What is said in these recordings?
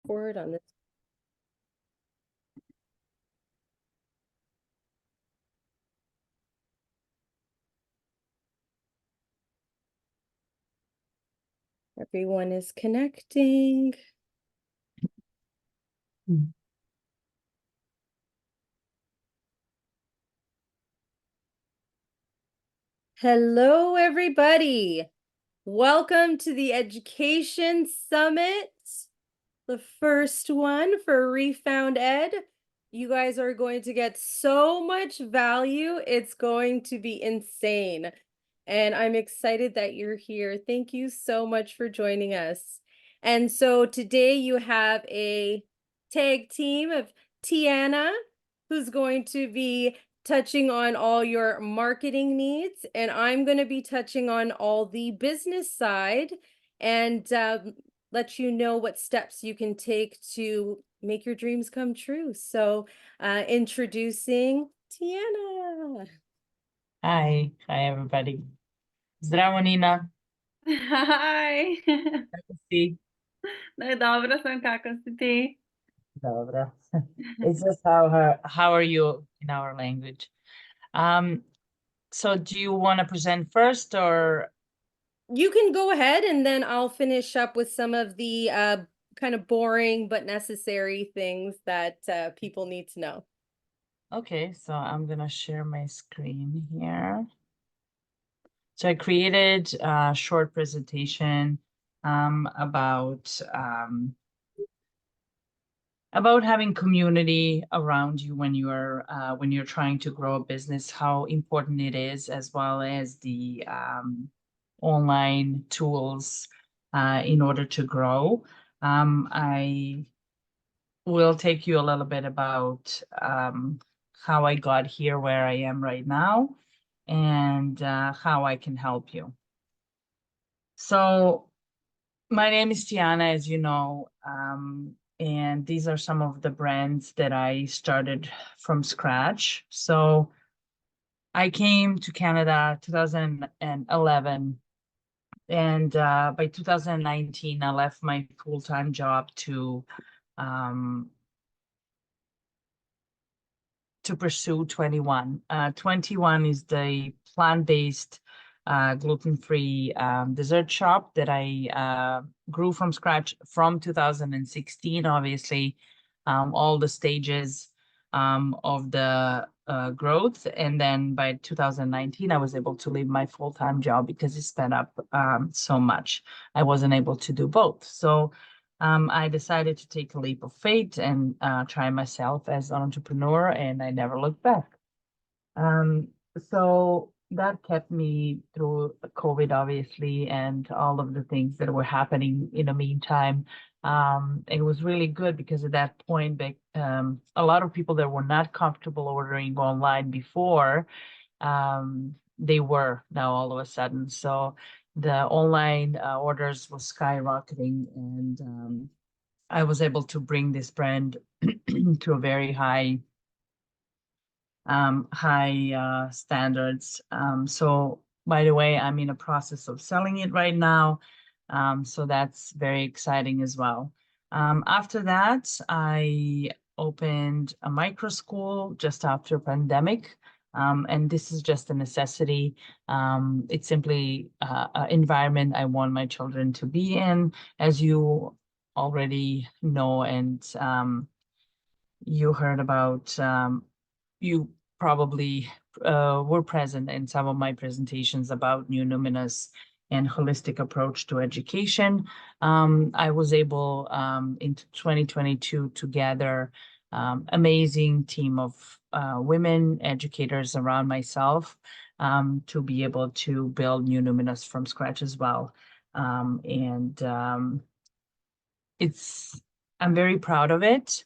forward on this. Everyone is connecting. Hello, everybody. Welcome to the Education Summit, the first one for RefoundEd. You guys are going to get so much value. It's going to be insane. And I'm excited that you're here. Thank you so much for joining us. And so today you have a tag team of Tijana, who's going to be touching on all your marketing needs, and I'm going to be touching on all the business side and let you know what steps you can take to make your dreams come true. So introducing Tijana. Hi everybody. Zdravo, Nina. Hi. Kako si? Dobro sam, kako si ti? Dobro. It's just how are you in our language. So do you want to present first, or? You can go ahead and then I'll finish up with some of the kind of boring but necessary things that people need to know. Okay, so I'm gonna share my screen here. So I created a short presentation about having community around you when you're trying to grow a business, how important it is, as well as the online tools in order to grow. I will take you a little bit about how I got here where I am right now, and how I can help you. So my name is Tijana, as you know, and these are some of the brands that I started from scratch. So I came to Canada 2011, and by 2019, I left my full-time job to pursue 21. 21 is the plant-based, gluten-free dessert shop that I grew from scratch from 2016, obviously, all the stages of the growth. And then by 2019, I was able to leave my full-time job because it sped up so much. I wasn't able to do both. So I decided to take a leap of faith and try myself as an entrepreneur, and I never looked back. So that kept me through COVID, obviously, and all of the things that were happening in the meantime. It was really good because at that point, a lot of people that were not comfortable ordering online before, they were now all of a sudden. So the online orders was skyrocketing, and I was able to bring this brand to a very high standards. So by the way, I'm in a process of selling it right now. So that's very exciting as well. After that, I opened a micro school just after pandemic. And this is just a necessity. It's simply an environment I want my children to be in, as you already know, and you heard about, you probably were present in some of my presentations about Numinous and holistic approach to education. I was able in 2022 to gather amazing team of women educators around myself to be able to build Numinous from scratch as well. I'm very proud of it.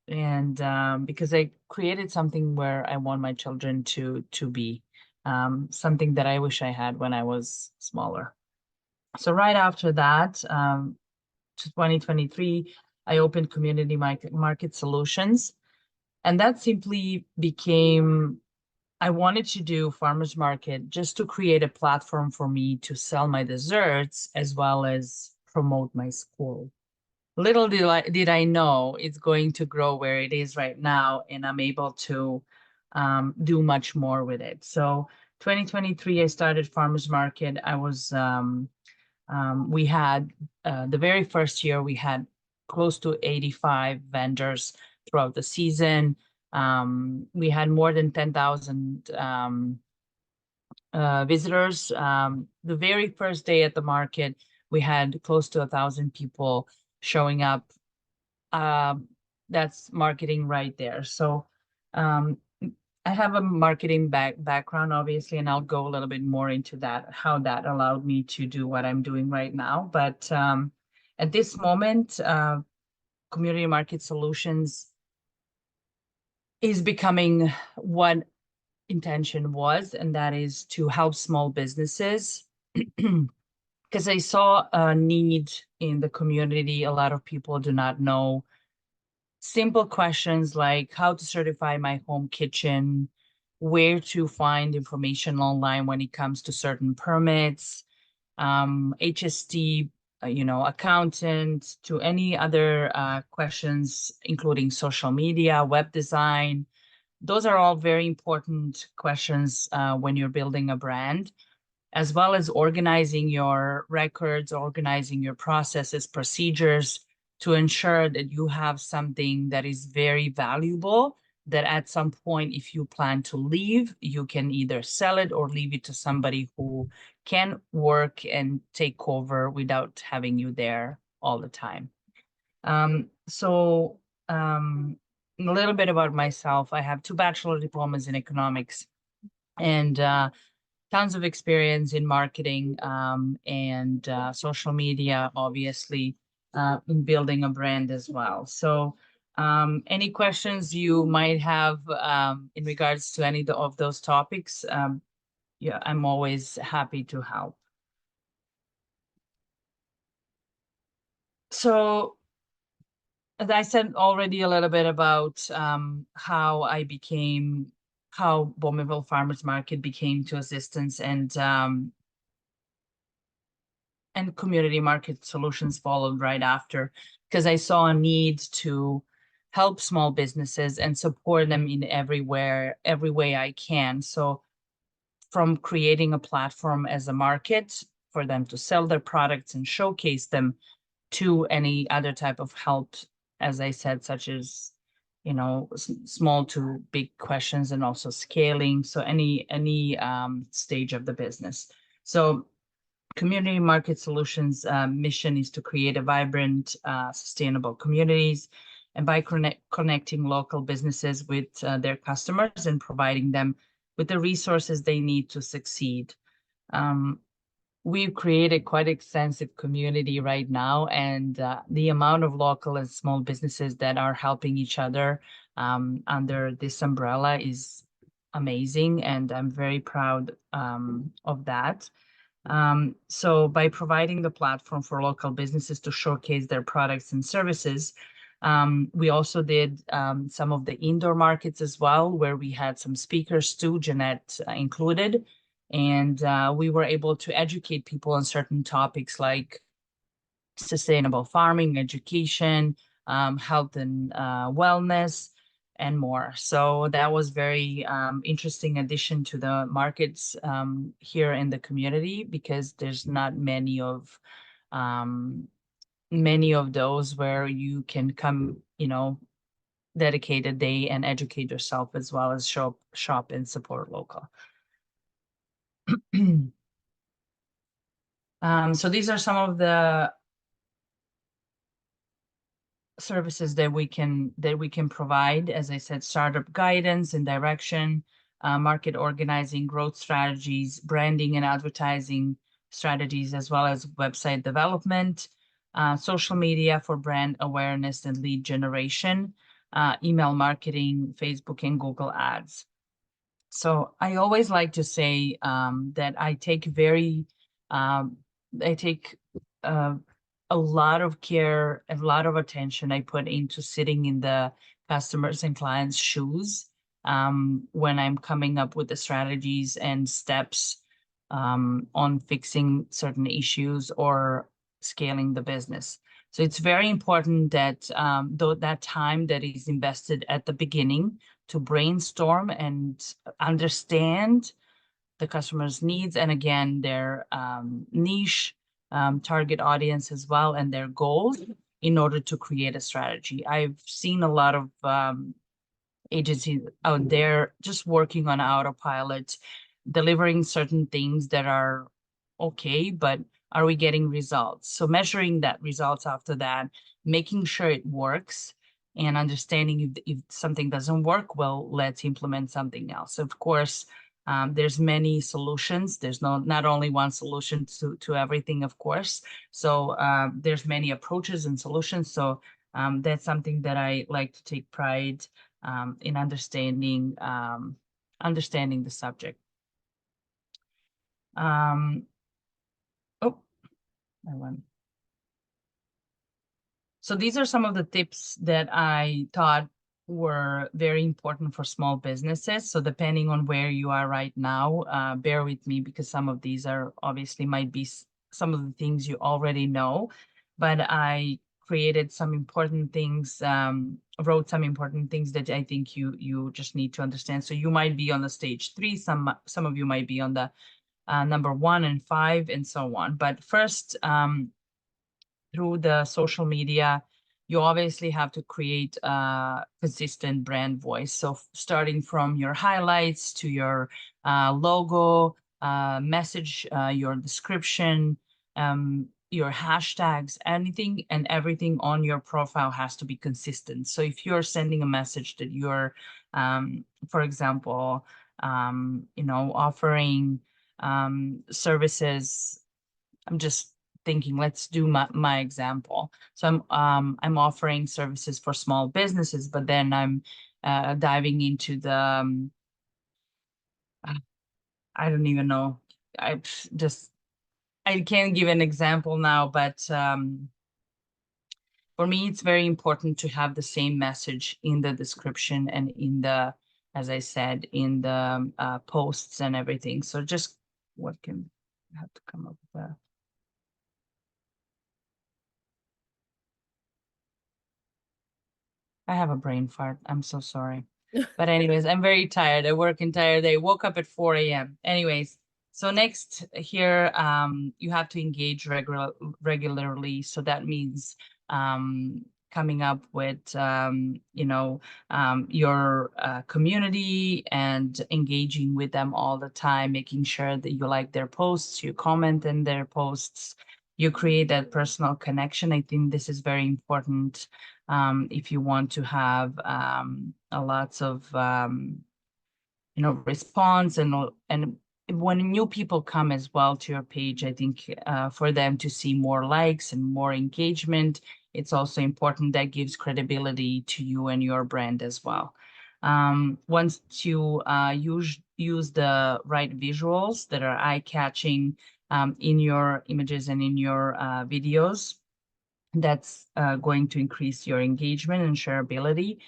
Because I created something where I want my children to be, something that I wish I had when I was smaller. So right after that, to 2023, I opened Community Market Solutions, and that simply became, I wanted to do farmers market just to create a platform for me to sell my desserts as well as promote my school. Little did I know it's going to grow where it is right now, and I'm able to do much more with it. So 2023, I started farmers market. We had the very first year, we had close to 85 vendors throughout the season. We had more than 10,000 visitors. The very first day at the market, we had close to 1,000 people showing up. That's marketing right there. So I have a marketing background, obviously, and I'll go a little bit more into that, how that allowed me to do what I'm doing right now. But at this moment, Community Market Solutions is becoming what intention was, and that is to help small businesses. Because I saw a need in the community. A lot of people do not know simple questions like how to certify my home kitchen, where to find information online when it comes to certain permits, HST, accountant, to any other questions, including social media, web design. Those are all very important questions when you're building a brand, as well as organizing your records, organizing your processes, procedures, to ensure that you have something that is very valuable, that at some point, if you plan to leave, you can either sell it or leave it to somebody who can work and take over without having you there all the time. A little bit about myself. I have 2 bachelor diplomas in economics and tons of experience in marketing and social media, obviously, in building a brand as well. So any questions you might have in regards to any of those topics, yeah, I'm always happy to help. So as I said already a little bit about how Bowmanville Farmers Market became to Assistance, and Community Market Solutions followed right after, because I saw a need to help small businesses and support them in every way I can. So from creating a platform as a market for them to sell their products and showcase them, to any other type of help, as I said, such as, small to big questions, and also scaling. So any stage of the business. So Community Market Solutions mission is to create a vibrant, sustainable communities, and by connecting local businesses with their customers and providing them with the resources they need to succeed. We've created quite extensive community right now, and the amount of local and small businesses that are helping each other under this umbrella is amazing, and I'm very proud of that. So by providing the platform for local businesses to showcase their products and services, we also did some of the indoor markets as well, where we had some speakers too, Jeannette included. And we were able to educate people on certain topics like sustainable farming, education, health and wellness, and more. So that was very interesting addition to the markets here in the community, because there's not many of those where you can come, dedicate a day and educate yourself, as well as shop and support local. So these are some of the services that we can provide. As I said, startup guidance and direction, market organizing, growth strategies, branding and advertising strategies, as well as website development, social media for brand awareness and lead generation, email marketing, Facebook and Google ads. So I always like to say that I take a lot of care, a lot of attention I put into sitting in the customers and clients' shoes when I'm coming up with the strategies and steps on fixing certain issues, or scaling the business. So it's very important that though that time that is invested at the beginning to brainstorm and understand the customer's needs, and again, their niche, target audience as well, and their goals in order to create a strategy. I've seen a lot of agencies out there just working on autopilot, delivering certain things that are okay, but are we getting results? So measuring that results after that, making sure it works, and understanding if something doesn't work, well, let's implement something else. Of course, there's many solutions. There's not only one solution to everything, of course. So there's many approaches and solutions. So that's something that I like to take pride in understanding the subject. Oh, I went. So these are some of the tips that I thought were very important for small businesses. So depending on where you are right now, bear with me, because some of these are obviously might be some of the things you already know, but I created some important things, wrote some important things that I think you just need to understand. So you might be on the stage 3, some of you might be on the number 1 and 5 and so on. But first, through the social media, you obviously have to create a consistent brand voice. So starting from your highlights to your logo, message, your description, your hashtags, anything and everything on your profile has to be consistent. So if you're sending a message that you're, for example, offering services, I'm just thinking, let's do my example. So I'm offering services for small businesses, but then I'm diving into the I don't even know. I can't give an example now, but for me, it's very important to have the same message in the description and in the, as I said, in the posts and everything. So just what can I have to come up with that? I have a brain fart. I'm so sorry. But anyways, I'm very tired. I work entire day. Woke up at 4 a.m. Anyways, so next here, you have to engage regularly. So that means coming up with, your community and engaging with them all the time, making sure that you like their posts, you comment in their posts, you create that personal connection. I think this is very important if you want to have a lots of response and when new people come as well to your page, I think for them to see more likes and more engagement, it's also important. That gives credibility to you and your brand as well. Once you use the right visuals that are eye-catching in your images and in your videos, that's going to increase your engagement and shareability.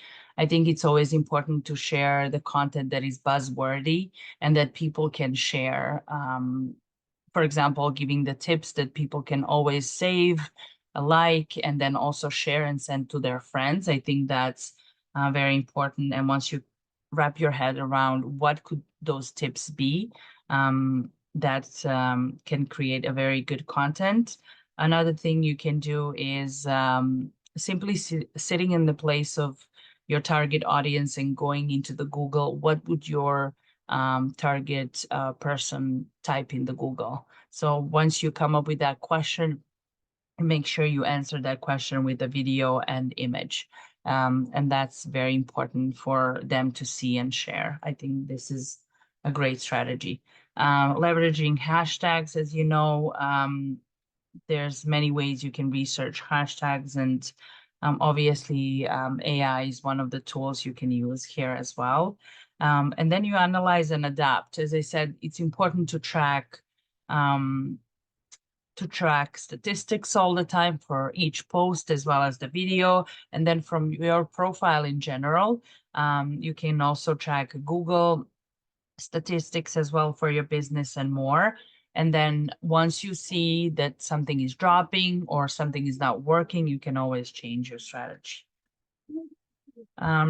I think it's always important to share the content that is buzzworthy and that people can share. For example, giving the tips that people can always save, like, and then also share and send to their friends. I think that's very important. And once you wrap your head around what could those tips be, that can create a very good content. Another thing you can do is simply sitting in the place of your target audience and going into the Google. What would your target person type in the Google? So once you come up with that question, make sure you answer that question with a video and image. And that's very important for them to see and share. I think this is a great strategy. Leveraging hashtags, as you know, there's many ways you can research hashtags, and obviously AI is one of the tools you can use here as well. And then you analyze and adapt. As I said, it's important to track statistics all the time for each post as well as the video. And then from your profile in general, you can also track Google statistics as well for your business and more. And then once you see that something is dropping or something is not working, you can always change your strategy.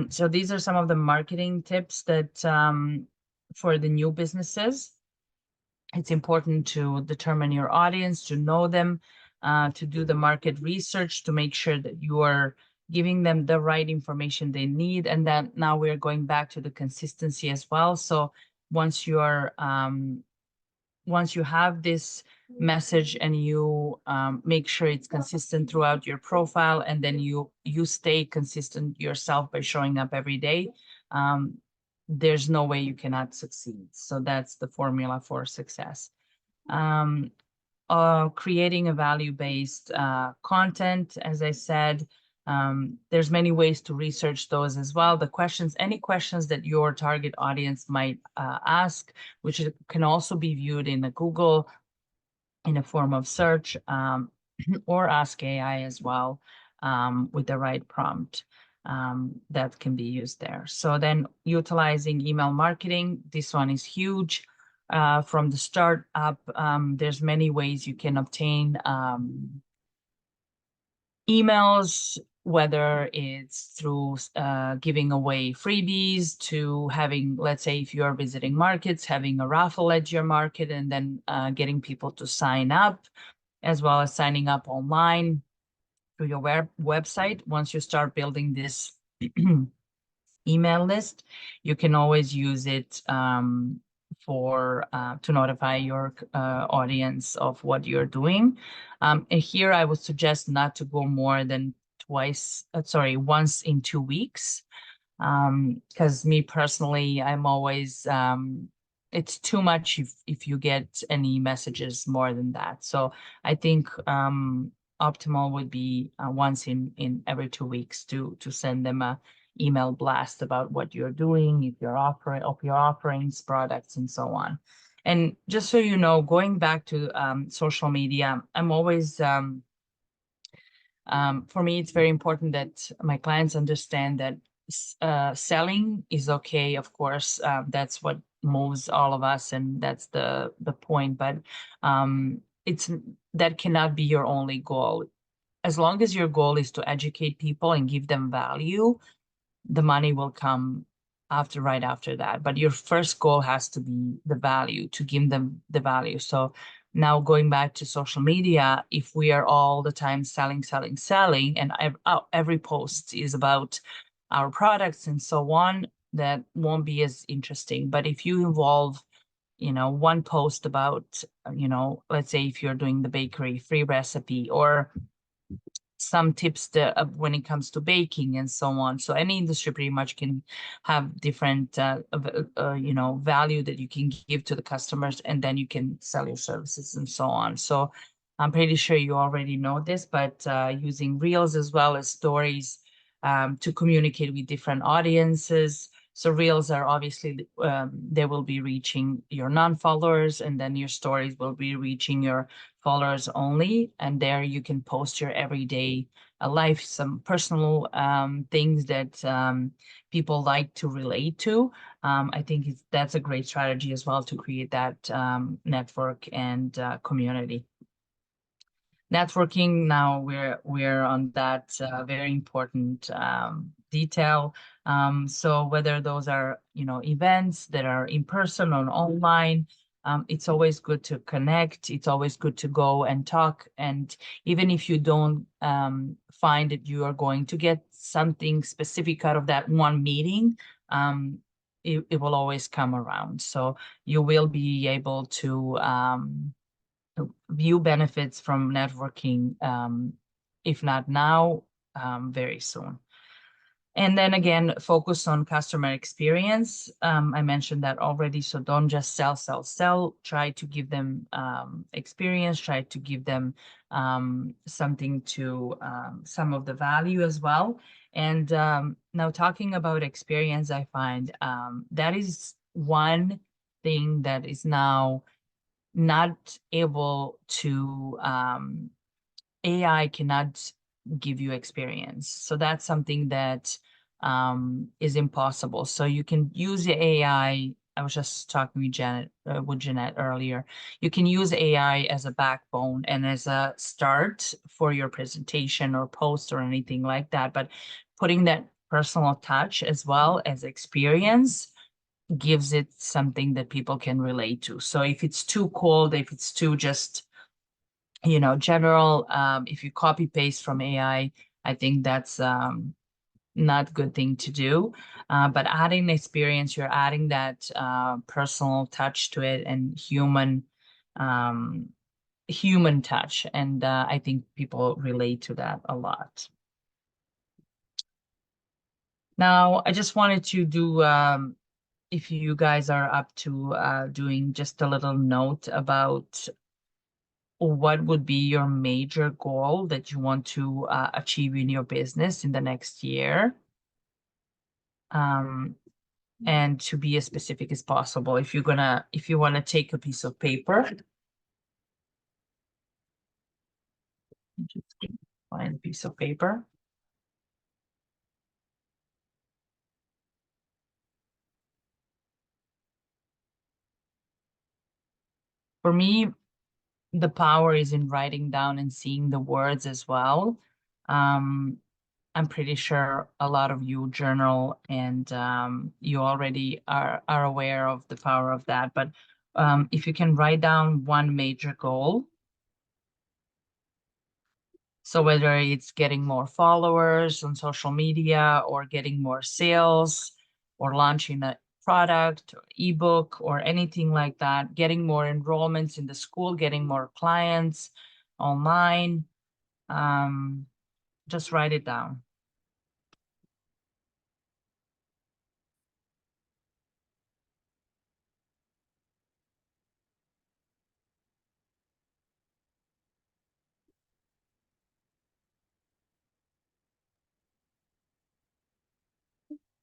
So these are some of the marketing tips that for the new businesses. It's important to determine your audience, to know them, to do the market research, to make sure that you are giving them the right information they need. And then now we're going back to the consistency as well. So once you're once you have this message and you make sure it's consistent throughout your profile, and then you stay consistent yourself by showing up every day, there's no way you cannot succeed. So that's the formula for success. Creating a value-based content, as I said, there's many ways to research those as well. The questions, any questions that your target audience might ask, which can also be viewed in a Google in a form of search, or ask AI as well, with the right prompt. That can be used there. So then utilizing email marketing, this one is huge. From the start up, there's many ways you can obtain emails, whether it's through giving away freebies, to having, let's say, if you are visiting markets, having a raffle at your market, and then getting people to sign up, as well as signing up online through your website. Once you start building this email list, you can always use it for to notify your audience of what you're doing. And here I would suggest not to go more than once in 2 weeks. Because me personally, I'm always it's too much if you get any messages more than that. So I think optimal would be once in every 2 weeks to send them a email blast about what you're doing, if you're offering, of your offerings, products, and so on. And just so you know, going back to social media, I'm always for me, it's very important that my clients understand that selling is okay. Of course, that's what moves all of us, and that's the point. But that cannot be your only goal. As long as your goal is to educate people and give them value, the money will come right after that. But your first goal has to be the value, to give them the value. So now going back to social media, if we are all the time selling, and every post is about our products and so on, that won't be as interesting. But if you involve, one post about, let's say if you're doing the bakery free recipe, or some tips when it comes to baking and so on. So any industry pretty much can have different, value that you can give to the customers, and then you can sell your services and so on. So I'm pretty sure you already know this, but using reels as well as stories to communicate with different audiences. So reels are obviously, they will be reaching your non-followers, and then your stories will be reaching your followers only. And there you can post your everyday life, some personal things that people like to relate to. I think that's a great strategy as well to create that network and community. Networking, now we're on that very important detail. So whether those are events that are in person or online, it's always good to connect. It's always good to go and talk. And even if you don't find that you are going to get something specific out of that one meeting, it will always come around. So you will be able to view benefits from networking, if not now, very soon. And then again, focus on customer experience. I mentioned that already. So don't just sell. Try to give them experience. Try to give them something to some of the value as well. And now talking about experience, I find that is one thing that is now not able to, AI cannot give you experience. So that's something that is impossible. So you can use the AI I was just talking with Jeannette earlier. You can use AI as a backbone and as a start for your presentation or post or anything like that. But putting that personal touch as well as experience gives it something that people can relate to. So if it's too cold, if it's too just, general, if you copy paste from AI, I think that's not good thing to do. But adding experience, you're adding that personal touch to it and human touch. And I think people relate to that a lot. Now, I just wanted to do, if you guys are up to doing just a little note about what would be your major goal that you want to achieve in your business in the next year. And to be as specific as possible. If you want to take a piece of paper, just find a piece of paper. For me, the power is in writing down and seeing the words as well. I'm pretty sure a lot of you journal and you already are aware of the power of that. But if you can write down one major goal, so whether it's getting more followers on social media or getting more sales or launching a product or ebook or anything like that, getting more enrollments in the school, getting more clients online, just write it down.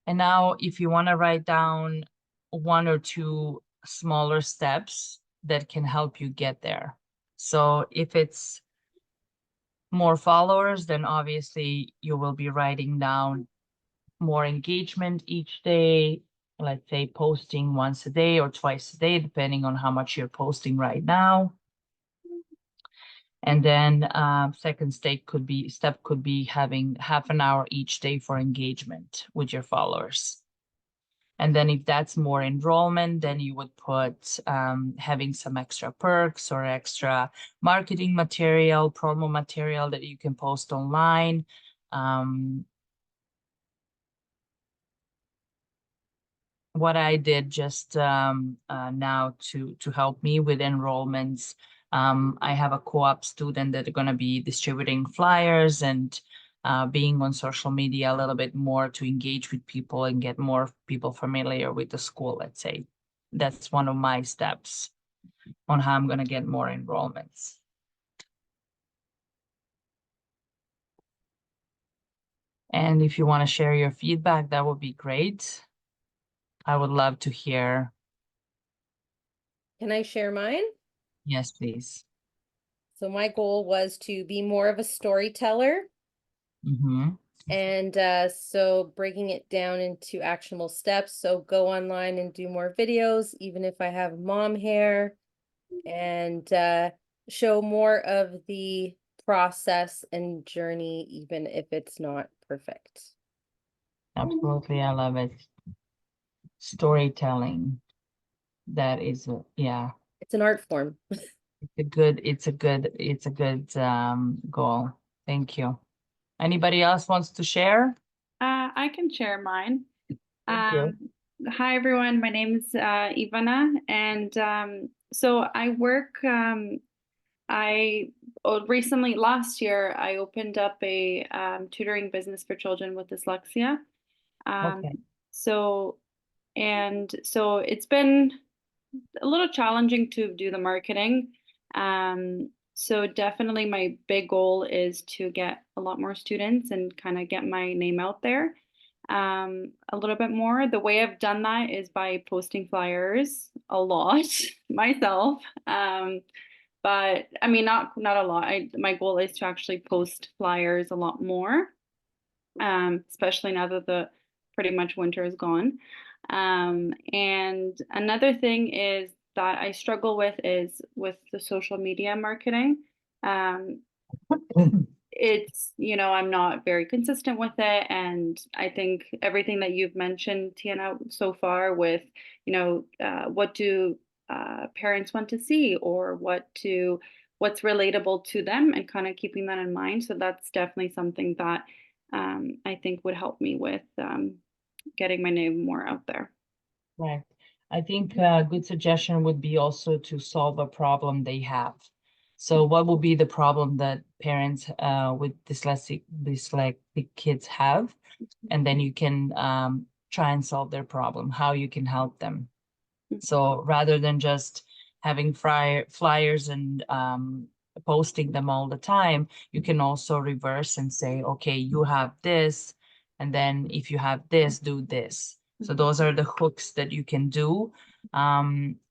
And now if you want to write down one or two smaller steps that can help you get there. So if it's more followers, then obviously you will be writing down more engagement each day, let's say posting once a day or twice a day, depending on how much you're posting right now. And then second step could be having half an hour each day for engagement with your followers. And then if that's more enrollment, then you would put having some extra perks or extra marketing material, promo material that you can post online. What I did just now to help me with enrollments, I have a co-op student that are going to be distributing flyers and being on social media a little bit more to engage with people and get more people familiar with the school, let's say. That's one of my steps on how I'm going to get more enrollments. And if you want to share your feedback, that would be great. I would love to hear. Can I share mine? Yes, please. So my goal was to be more of a storyteller. Mm-hmm. And so breaking it down into actionable steps. So go online and do more videos, even if I have mom hair, and show more of the process and journey, even if it's not perfect. Absolutely, I love it. Storytelling. That is, yeah. It's an art form. It's a good goal. Thank you. Anybody else wants to share? I can share mine. Thank you. Hi, everyone. My name is Ivana, and so I work. Recently, last year, I opened up a tutoring business for children with dyslexia. Okay. So it's been a little challenging to do the marketing. So definitely my big goal is to get a lot more students and kind of get my name out there a little bit more. The way I've done that is by posting flyers a lot myself. But I mean, not a lot. My goal is to actually post flyers a lot more, especially now that the pretty much winter is gone. And another thing is that I struggle with is with the social media marketing. Um, it's, I'm not very consistent with it. And I think everything that you've mentioned, Tiana, so far with, what do parents want to see, or what's relatable to them, and kind of keeping that in mind. So that's definitely something that I think would help me with getting my name more out there. Right. I think a good suggestion would be also to solve a problem they have. So what would be the problem that parents with dyslexic kids have? And then you can try and solve their problem, how you can help them. So rather than just having flyers and posting them all the time, you can also reverse and say, okay, you have this, and then if you have this, do this. So those are the hooks that you can do.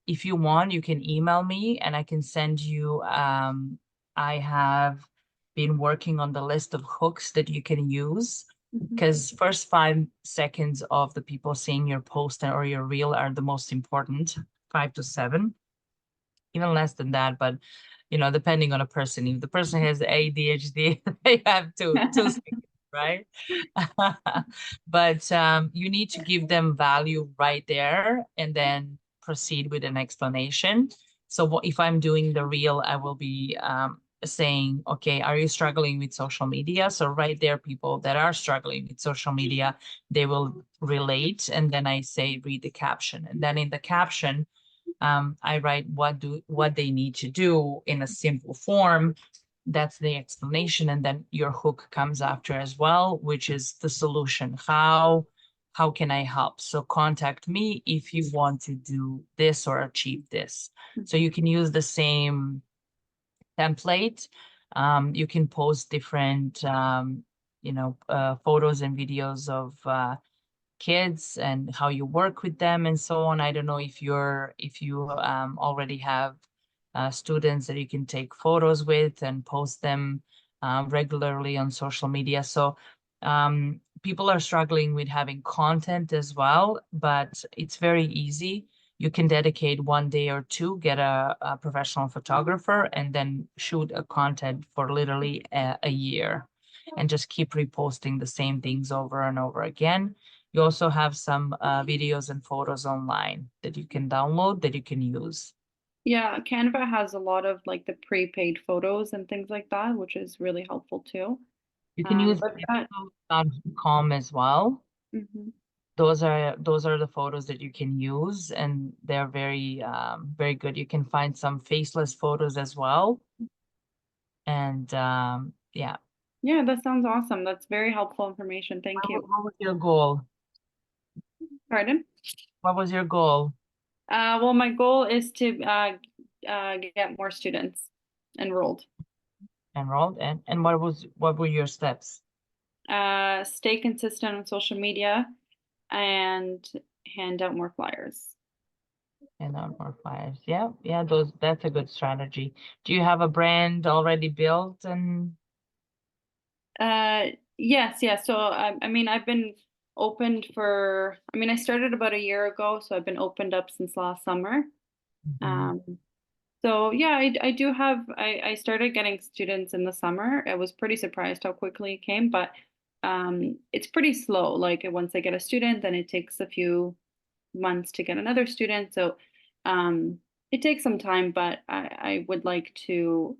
If you want, you can email me and I can send you, I have been working on the list of hooks that you can use, because first 5 seconds of the people seeing your post or your reel are the most important, 5 to 7, even less than that. But depending on a person, if the person has ADHD, they have 2 seconds, right? But you need to give them value right there and then proceed with an explanation. So if I'm doing the reel, I will be saying, okay, are you struggling with social media? So right there, people that are struggling with social media, they will relate. And then I say, read the caption. And then in the caption, I write what they need to do in a simple form. That's the explanation. And then your hook comes after as well, which is the solution. How can I help? So contact me if you want to do this or achieve this. So you can use the same template. You can post different, photos and videos of kids and how you work with them and so on. I don't know if you already have students that you can take photos with and post them regularly on social media. So people are struggling with having content as well, but it's very easy. You can dedicate 1 day or two, get a professional photographer, and then shoot a content for literally a year and just keep reposting the same things over and over again. You also have some videos and photos online that you can download that you can use. Yeah, Canva has a lot of like the prepaid photos and things like that, which is really helpful too. You can use But that, com as well. mhm. Those are the photos that you can use, and they're very good. You can find some faceless photos as well. And yeah. Yeah, that sounds awesome. That's very helpful information. Thank you. What was your goal? Pardon? What was your goal? Well, my goal is to get more students enrolled. Enrolled, and what were your steps? Stay consistent on social media and hand out more flyers. And more flyers. Yeah, that's a good strategy. Do you have a brand already built? And Yes, yeah. So I mean, I've been opened for, I mean, I started about a year ago, so I've been opened up since last summer. Um, so yeah, I do have, I started getting students in the summer. I was pretty surprised how quickly it came, but it's pretty slow. Like once I get a student, then it takes a few months to get another student. So it takes some time, but I would like to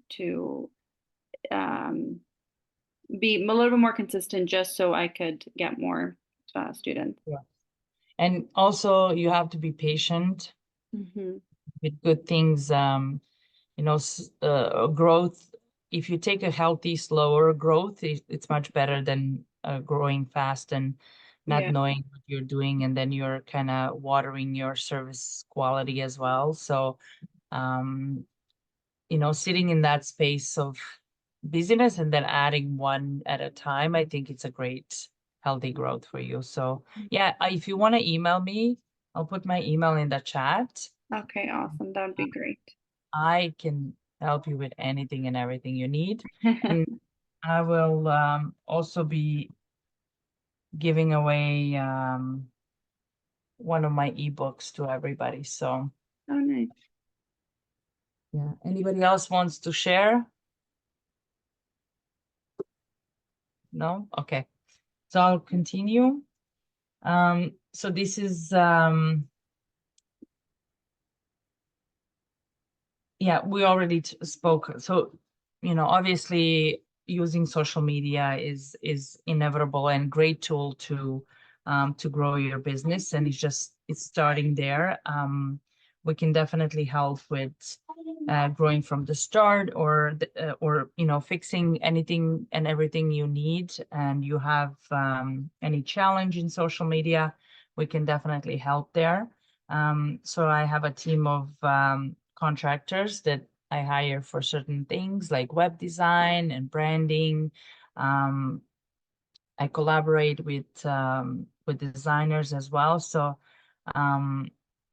um, be a little bit more consistent just so I could get more students. yeah. And also you have to be patient Hmm. with good things. Growth. If you take a healthy, slower growth, it's much better than growing fast and not Yeah. knowing what you're doing, and then you're kind of watering your service quality as well. So, um, sitting in that space of busyness and then adding one at a time, I think it's a great healthy growth for you. So yeah, if you want to email me, I'll put my email in the chat. Okay, awesome. That would be great. I can help you with anything and everything you need. And I will also be giving away one of my ebooks to everybody. So Oh, nice. yeah, anybody else wants to share? No? Okay. So I'll continue. So this is yeah, we already spoke. So, you know, obviously using social media is inevitable and great tool to grow your business, and it's starting there. We can definitely help with growing from the start, or you know, fixing anything and everything you need, and you have any challenge in social media, we can definitely help there. So I have a team of contractors that I hire for certain things like web design and branding. I collaborate with designers as well. So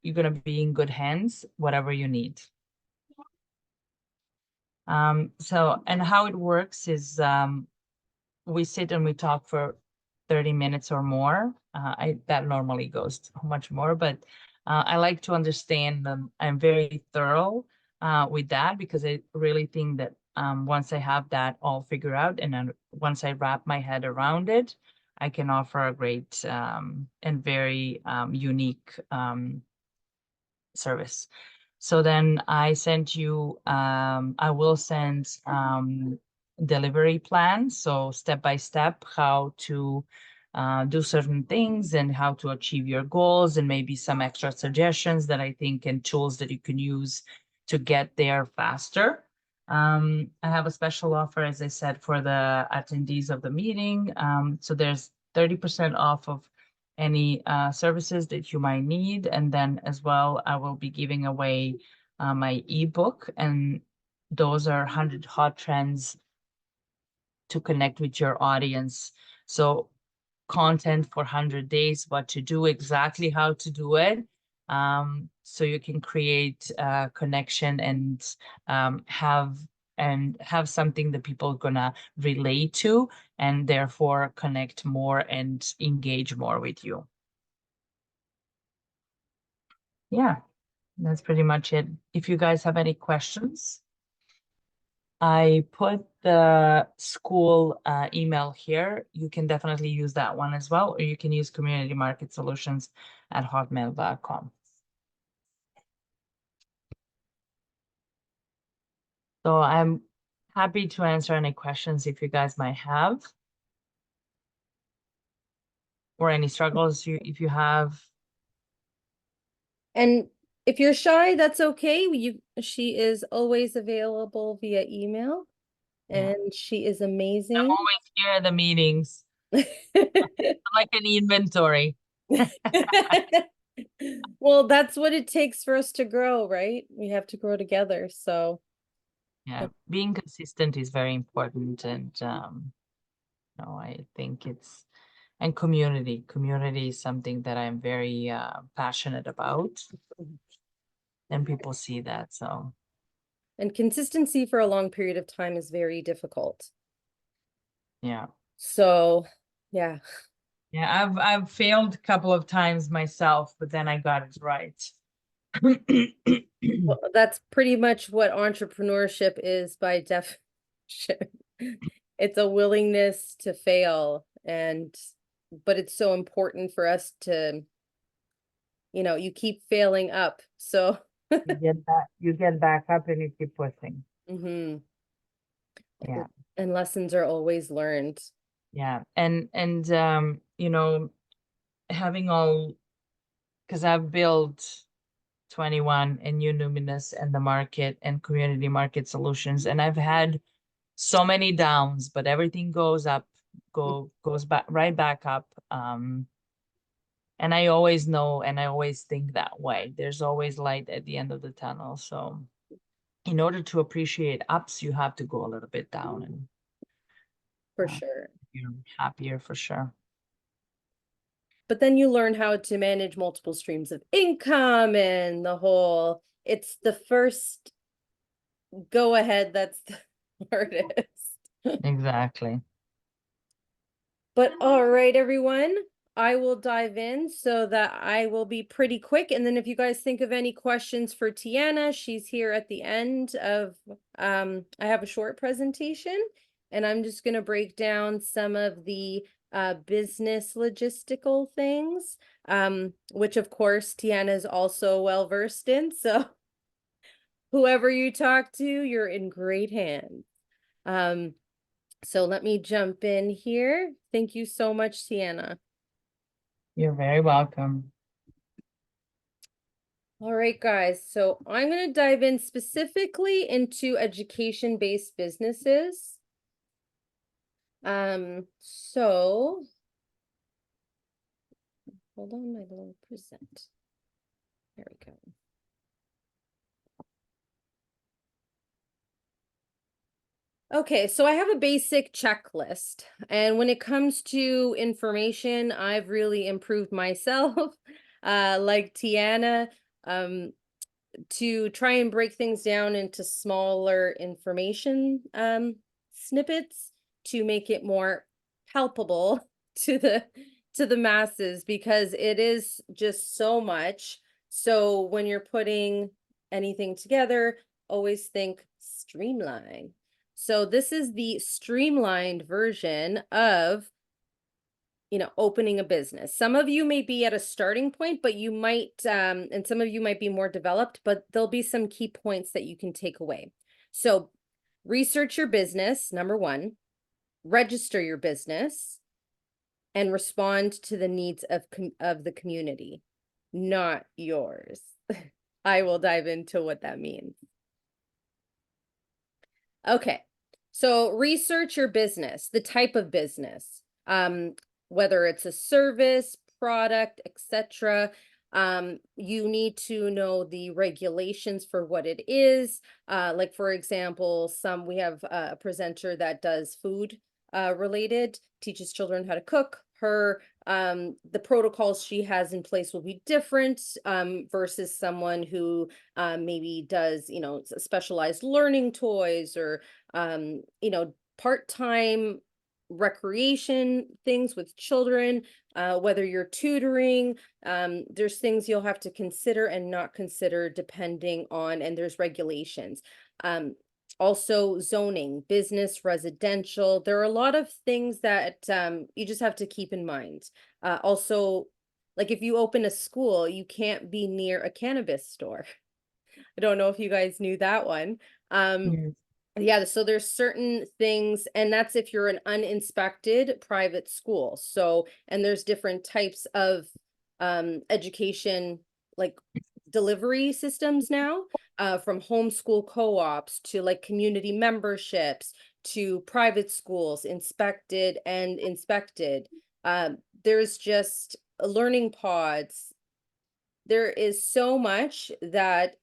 you're gonna be in good hands, whatever you need. So, and how it works is we sit and we talk for 30 minutes or more. That normally goes much more, but I like to understand them. I'm very thorough with that, because I really think that once I have that all figured out, and then once I wrap my head around it, I can offer a great and very unique service. So then I sent you, I will send delivery plans, so step by step how to do certain things and how to achieve your goals, and maybe some extra suggestions that I think and tools that you can use to get there faster. I have a special offer, as I said, for the attendees of the meeting. So there's 30% off of any services that you might need. And then as well, I will be giving away my ebook, and those are 100 hot trends to connect with your audience. So content for 100 days, what to do, exactly how to do it. So you can create a connection and have something that people are gonna relate to, and therefore connect more and engage more with you. Yeah, that's pretty much it. If you guys have any questions, I put the school email here. You can definitely use that one as well, or you can use community market solutions at hotmail.com. So I'm happy to answer any questions if you guys might have, or any struggles if you have. And if you're shy, that's okay. She is always available via email, Yeah. and she is I'm amazing. always here at the meetings. I'm like an inventory. Well, that's what it takes for us to grow, right? We have to grow together. So, Yeah, being consistent is very important, and no, I think it's, and community is something that I'm very passionate about, and people see that. So and consistency for a long period of time is very difficult. yeah, So, yeah. yeah, I've failed a couple of times myself, but then I got it right. Well, that's pretty much what entrepreneurship is by definition. It's a willingness to fail, but it's so important for us to, you keep failing up. So, You get back up and you keep pushing. mhm. Yeah. And lessons are always learned. Yeah. And you know, having all, because I've built 21 and new Numinous and the market and community market solutions, and I've had so many downs, but everything goes up, goes back right back up. And I always know, and I always think that way. There's always light at the end of the tunnel. So in order to appreciate ups, you have to go a little bit down, and For sure. you're happier for sure. But then you learn how to manage multiple streams of income and it's the first go ahead that's the hardest. Exactly. But all right, everyone. I will dive in so that I will be pretty quick. And then if you guys think of any questions for Tijana, she's here at the end of, I have a short presentation and I'm just going to break down some of the business logistical things, which of course Tijana is also well versed in. So whoever you talk to, you're in great hands. So let me jump in here. Thank you so much, Tijana. You're very welcome. All right, guys. So I'm going to dive in specifically into education-based businesses. So hold on, my little present. There we go. Okay, so I have a basic checklist, and when it comes to information, I've really improved myself, like Tijana, to try and break things down into smaller information snippets to make it more palpable to the masses, because it is just so much. So when you're putting anything together, always think streamline. So this is the streamlined version of, opening a business. Some of you may be at a starting point, but you might, and some of you might be more developed, but there'll be some key points that you can take away. So research your business, number one, register your business, and respond to the needs of the community, not yours. I will dive into what that means. Okay, so research your business, the type of business, whether it's a service, product, etc. You need to know the regulations for what it is. Like for example, we have a presenter that does food related, teaches children how to cook. The protocols she has in place will be different versus someone who maybe does, specialized learning toys or, part-time recreation things with children, whether you're tutoring, there's things you'll have to consider and not consider depending on, and there's regulations. Also zoning, business, residential. There are a lot of things that you just have to keep in mind. Also, like if you open a school, you can't be near a cannabis store. I don't know if you guys knew that one. Yes. Yeah, so there's certain things, and that's if you're an uninspected private school. So, and there's different types of education, like delivery systems now, from homeschool co-ops to like community memberships to private schools, inspected and inspected. There's just learning pods. There is so much that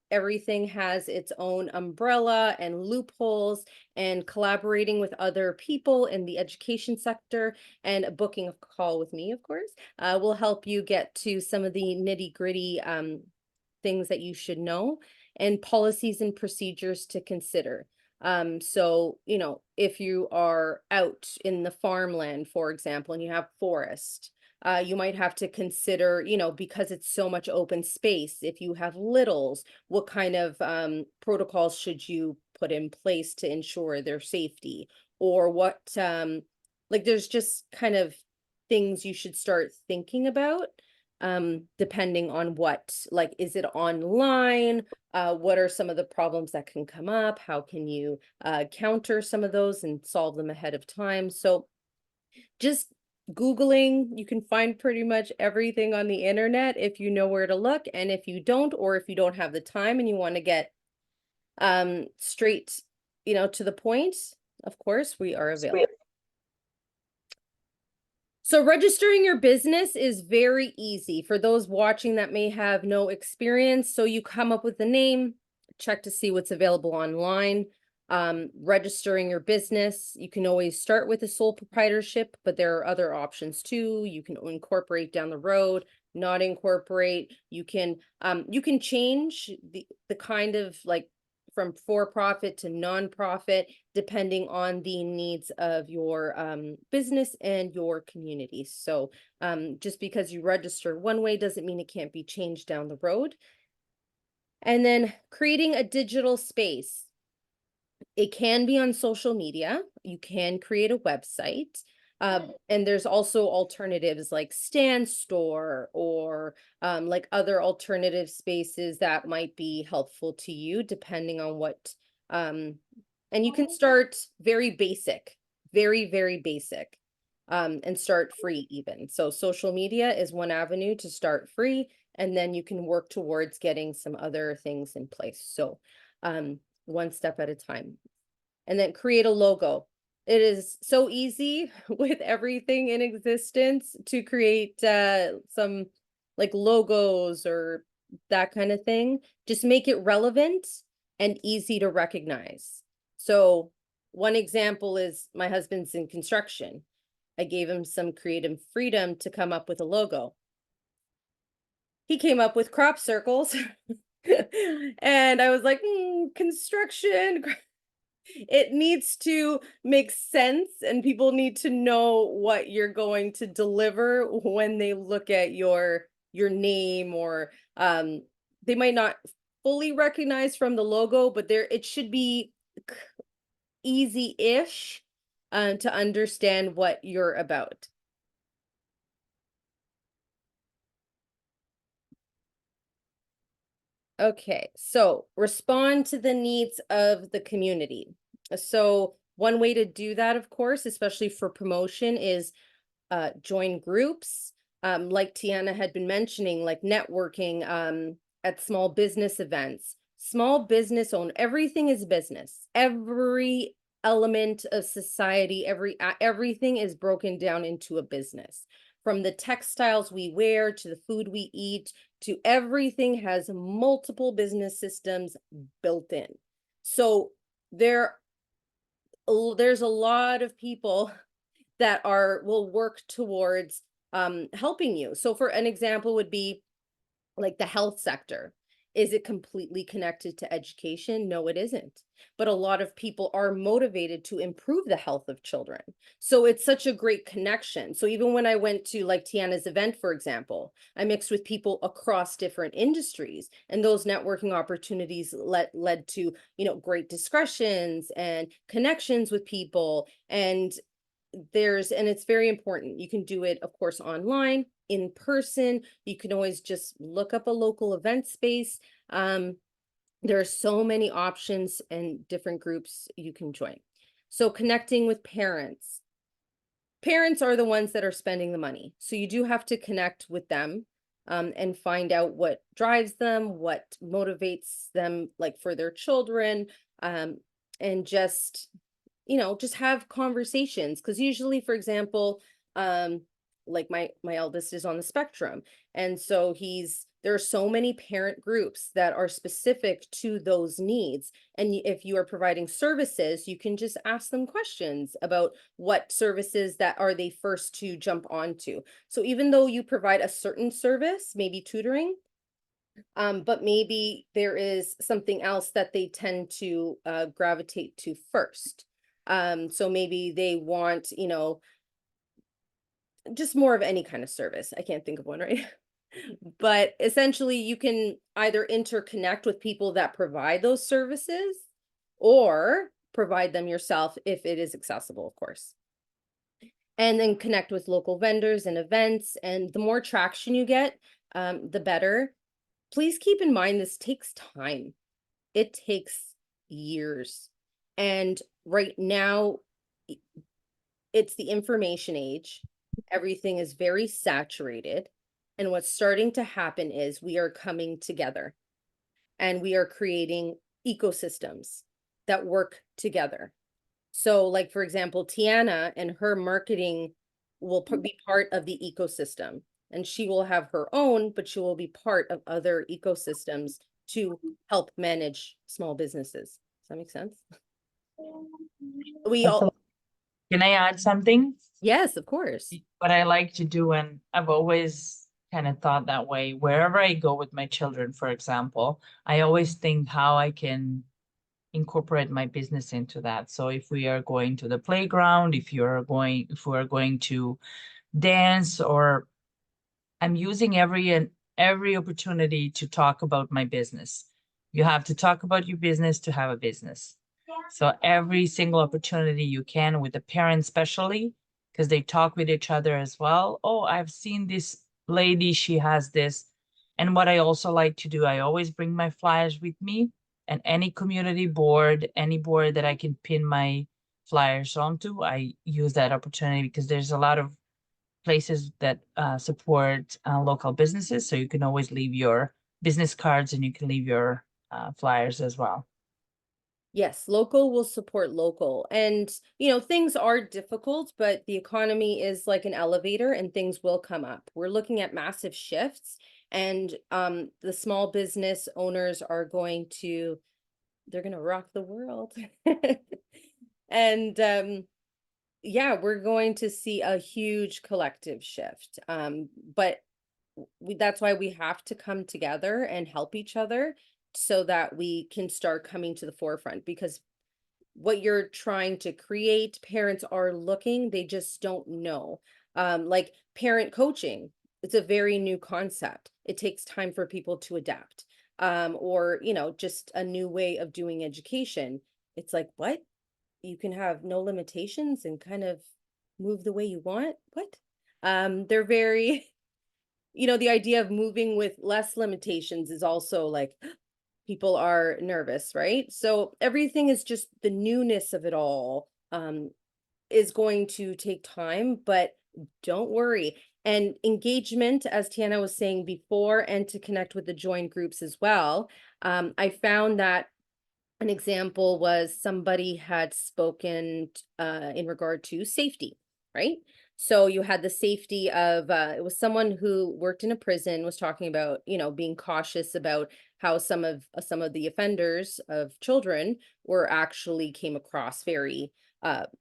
everything has its own umbrella and loopholes, and collaborating with other people in the education sector and booking a call with me, of course, will help you get to some of the nitty-gritty things that you should know, and policies and procedures to consider. So, if you are out in the farmland, for example, and you have forest, you might have to consider, because it's so much open space, if you have littles, what kind of protocols should you put in place to ensure their safety? Or what, like there's just kind of things you should start thinking about, depending on like, is it online? What are some of the problems that can come up? How can you counter some of those and solve them ahead of time? So just Googling, you can find pretty much everything on the internet if you know where to look. And if you don't, or if you don't have the time and you want to get straight, to the point, of course, we are available. So registering your business is very easy for those watching that may have no experience. So you come up with the name, check to see what's available online. Registering your business, you can always start with a sole proprietorship, but there are other options too. You can incorporate down the road, not incorporate. You can change the kind of, like, from for-profit to nonprofit, depending on the needs of your business and your community. So just because you register one way doesn't mean it can't be changed down the road. And then creating a digital space. It can be on social media. You can create a website. And there's also alternatives like Stand Store or like other alternative spaces that might be helpful to you depending on what, and you can start very basic, very, very basic, and start free even. So social media is one avenue to start free, and then you can work towards getting some other things in place. So one step at a time. And then create a logo. It is so easy with everything in existence to create some like logos or that kind of thing. Just make it relevant and easy to recognize. So one example is my husband's in construction. I gave him some creative freedom to come up with a logo. He came up with crop circles. And I was like, construction. It needs to make sense, and people need to know what you're going to deliver when they look at your name, or they might not fully recognize from the logo, but it should be easy-ish to understand what you're about. Okay, so respond to the needs of the community. So one way to do that, of course, especially for promotion, is join groups. Like Tijana had been mentioning, like networking at small business events. Small business owned, everything is business. Every element of society, everything is broken down into a business. From the textiles we wear to the food we eat to everything has multiple business systems built in. So there's a lot of people that will work towards helping you. So for an example would be like the health sector. Is it completely connected to education? No, it isn't. But a lot of people are motivated to improve the health of children. So it's such a great connection. So even when I went to like Tijana's event, for example, I mixed with people across different industries, and those networking opportunities led to, great discussions and connections with people. And it's very important. You can do it, of course, online, in person. You can always just look up a local event space. There are so many options and different groups you can join. So connecting with parents. Parents are the ones that are spending the money. So you do have to connect with them and find out what drives them, what motivates them, like for their children, and just have conversations. Because usually, for example, like my eldest is on the spectrum, and so there are so many parent groups that are specific to those needs. And if you are providing services, you can just ask them questions about what services that are they first to jump onto. So even though you provide a certain service, maybe tutoring, but maybe there is something else that they tend to gravitate to first. So maybe they want, just more of any kind of service. I can't think of one right. But essentially you can either interconnect with people that provide those services or provide them yourself if it is accessible, of course. And then connect with local vendors and events. And the more traction you get, the better. Please keep in mind, this takes time. It takes years. And right now, it's the information age. Everything is very saturated. And what's starting to happen is we are coming together and we are creating ecosystems that work together. So like, for example, Tijana and her marketing will be part of the ecosystem, and she will have her own, but she will be part of other ecosystems to help manage small businesses. Does that make sense? Can I add something? Yes, of course. What I like to do, and I've always kind of thought that way, wherever I go with my children, for example, I always think how I can incorporate my business into that. So if we are going to the playground, if we are going to dance, or I'm using every opportunity to talk about my business. You have to talk about your business to have a business. So every single opportunity you can, with the parents especially, because they talk with each other as well. Oh, I've seen this lady, she has this. And what I also like to do, I always bring my flyers with me, and any community board, any board that I can pin my flyers onto, I use that opportunity, because there's a lot of places that support local businesses. So you can always leave your business cards, and you can leave your flyers as well. Yes, local will support local. And, things are difficult, but the economy is like an elevator and things will come up. We're looking at massive shifts, and the small business owners are they're going to rock the world. And yeah, we're going to see a huge collective shift. But that's why we have to come together and help each other so that we can start coming to the forefront, because what you're trying to create, parents are looking, they just don't know. Like parent coaching, it's a very new concept. It takes time for people to adapt. Or, just a new way of doing education. It's like, what? You can have no limitations and kind of move the way you want? What? They're very, the idea of moving with less limitations is also like, people are nervous, right? So everything is just the newness of it all is going to take time, but don't worry. And engagement, as Tiana was saying before, and to connect with the join groups as well. I found that an example was somebody had spoken in regard to safety, right? So you had the safety of it was someone who worked in a prison, was talking about, being cautious about how some of the offenders of children were actually came across very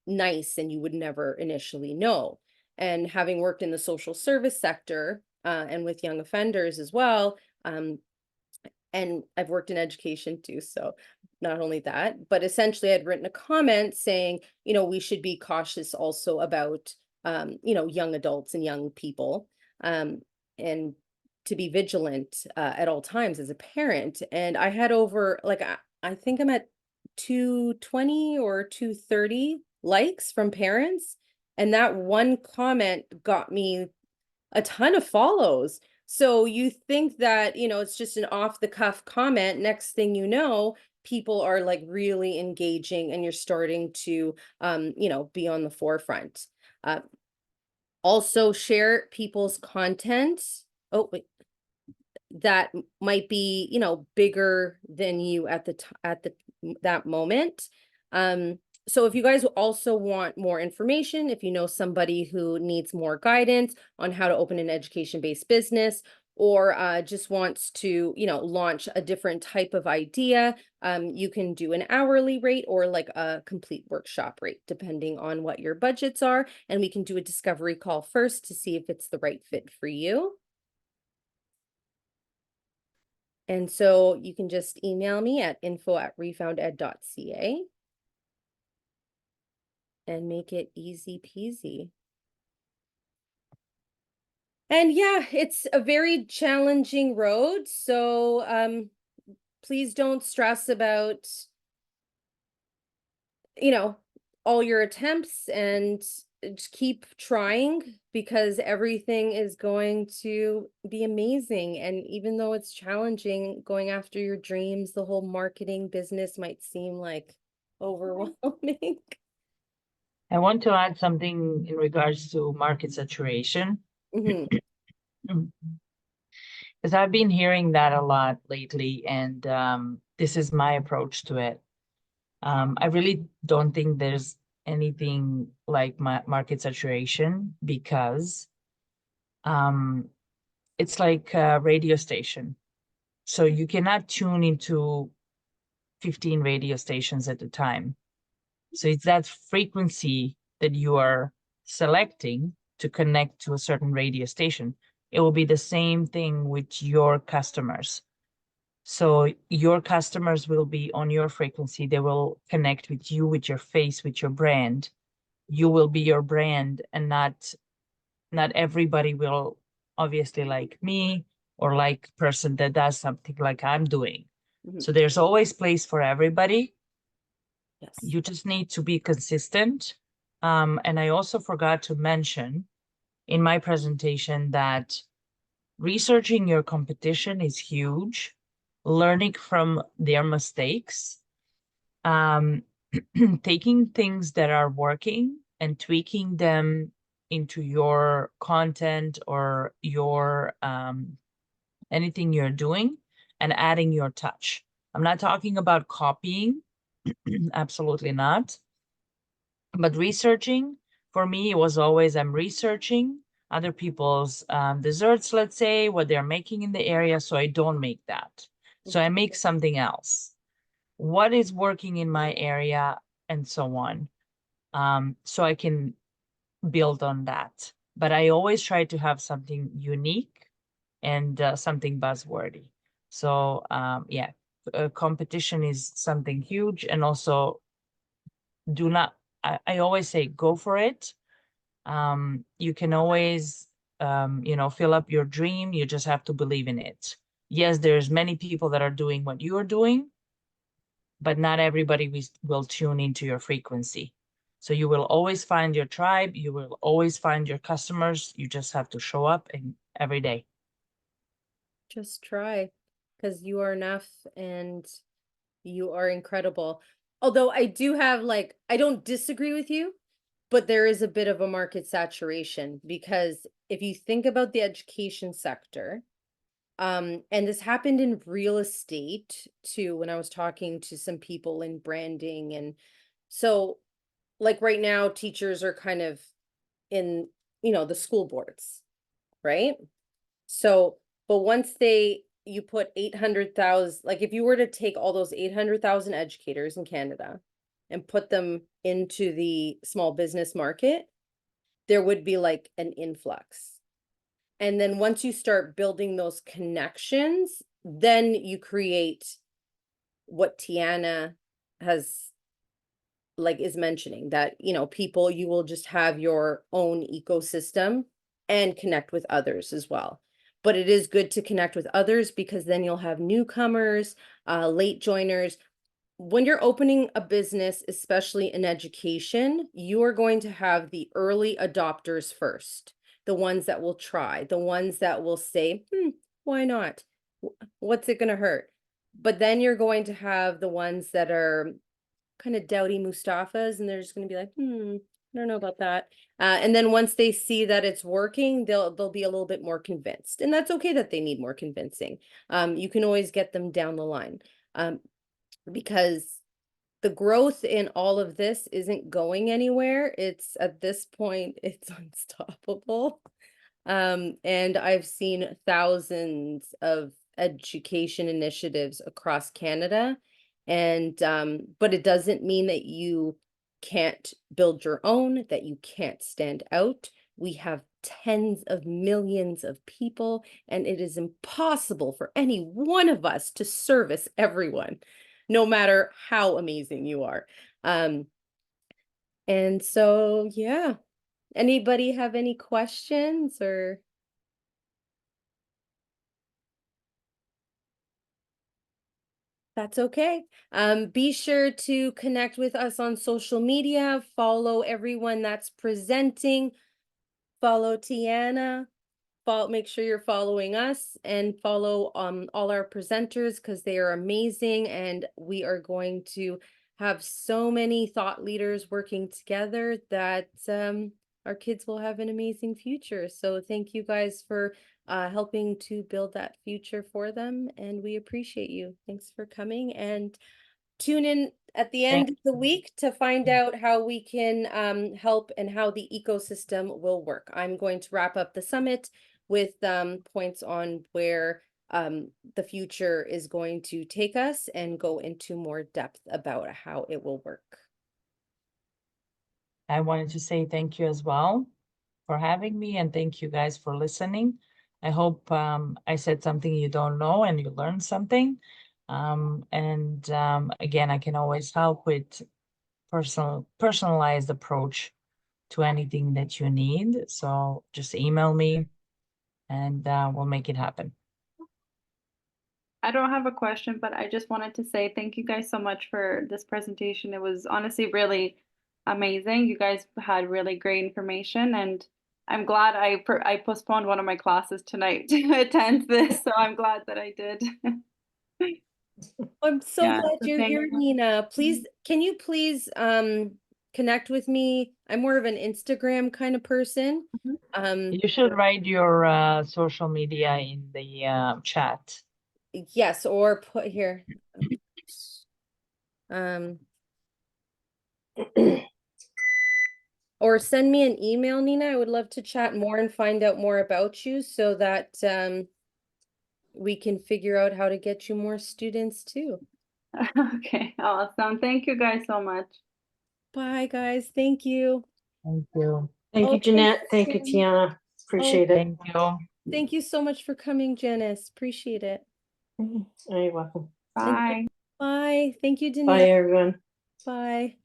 nice, and you would never initially know. And having worked in the social service sector and with young offenders as well, and I've worked in education too, so not only that, but essentially I'd written a comment saying, we should be cautious also about, young adults and young people, and to be vigilant at all times as a parent. And I had over, like, I think I'm at 220 or 230 likes from parents. And that one comment got me a ton of follows. So you think that, it's just an off the cuff comment. Next thing you know, people are like really engaging, and you're starting to, be on the forefront. Also share people's content. Oh, wait, that might be, bigger than you at that moment. So if you guys also want more information, if you know somebody who needs more guidance on how to open an education-based business, or just wants to, launch a different type of idea, you can do an hourly rate or like a complete workshop rate, depending on what your budgets are. And we can do a discovery call first to see if it's the right fit for you. And so you can just email me at info@refounded.ca and make it easy peasy. And yeah, it's a very challenging road. So please don't stress about, all your attempts, and just keep trying, because everything is going to be amazing. And even though it's challenging going after your dreams, the whole marketing business might seem like overwhelming. I want to add something in regards to market saturation. Mhm. Because I've been hearing that a lot lately, and this is my approach to it. I really don't think there's anything like market saturation, because it's like a radio station. So you cannot tune into 15 radio stations at a time. So it's that frequency that you are selecting to connect to a certain radio station. It will be the same thing with your customers. So your customers will be on your frequency. They will connect with you, with your face, with your brand. You will be your brand, and not everybody will obviously like me or like person that does something like I'm doing. Mhm. So there's always place for everybody. Yes. You just need to be consistent. And I also forgot to mention in my presentation that researching your competition is huge. Learning from their mistakes, taking things that are working and tweaking them into your content or your anything you're doing, and adding your touch. I'm not talking about copying, absolutely not. But researching, for me, it was always I'm researching other people's desserts, let's say, what they're making in the area, so I don't make that. So I make something else. What is working in my area, and so on. So I can build on that. But I always try to have something unique and something buzzworthy. So yeah, competition is something huge. And also do not, I always say, go for it. You can always, fill up your dream. You just have to believe in it. Yes, there's many people that are doing what you are doing, but not everybody will tune into your frequency. So you will always find your tribe. You will always find your customers. You just have to show up every day. Just try, because you are enough and you are incredible. Although I do have like, I don't disagree with you, but there is a bit of a market saturation, because if you think about the education sector, and this happened in real estate too, when I was talking to some people in branding. And so like right now, teachers are kind of in, the school boards, right? So, but once you put 800,000, like if you were to take all those 800,000 educators in Canada and put them into the small business market, there would be like an influx. And then once you start building those connections, then you create what Tijana has is mentioning, that, people, you will just have your own ecosystem and connect with others as well. But it is good to connect with others, because then you'll have newcomers, late joiners. When you're opening a business, especially in education, you are going to have the early adopters first, the ones that will try, the ones that will say, why not? What's it going to hurt? But then you're going to have the ones that are kind of dowdy Mustafas, and they're just going to be like, I don't know about that. And then once they see that it's working, they'll be a little bit more convinced. And that's okay that they need more convincing. You can always get them down the line. Because the growth in all of this isn't going anywhere. It's at this point, it's unstoppable. And I've seen thousands of education initiatives across Canada. And but it doesn't mean that you can't build your own, that you can't stand out. We have tens of millions of people, and it is impossible for any one of us to service everyone, no matter how amazing you are. And so, yeah. Anybody have any questions or? That's okay. Be sure to connect with us on social media, follow everyone that's presenting, follow Tijana, make sure you're following us, and follow all our presenters, because they are amazing, and we are going to have so many thought leaders working together that our kids will have an amazing future. So thank you guys for helping to build that future for them, and we appreciate you. Thanks for coming, and tune in at the end of the week to find out how we can help and how the ecosystem will work. I'm going to wrap up the summit with points on where the future is going to take us, and go into more depth about how it will work. I wanted to say thank you as well for having me, and thank you guys for listening. I hope I said something you don't know and you learned something. Again, I can always help with personalized approach to anything that you need. So just email me and we'll make it happen. I don't have a question, but I just wanted to say thank you guys so much for this presentation. It was honestly really amazing. You guys had really great information, and I'm glad I postponed one of my classes tonight to attend this, so I'm glad that I did. I'm so Yeah, glad so you're thank here, you. Nina. Please, can you please connect with me? I'm more of an Instagram kind of person. You should write your social media in the chat. Yes, or put here. Or send me an email, Nina. I would love to chat more and find out more about you so that we can figure out how to get you more students too. Okay, awesome. Thank you guys so much. Bye, guys. Thank you. Thank you. Thank you, Okay, Jeanette. Thank you, Jen. Tijana. Appreciate it. Thank you. Thank you so much for coming, Janice. Appreciate it. Oh, you're welcome. Bye. Bye. Thank you, Bye, Danielle. everyone. Bye.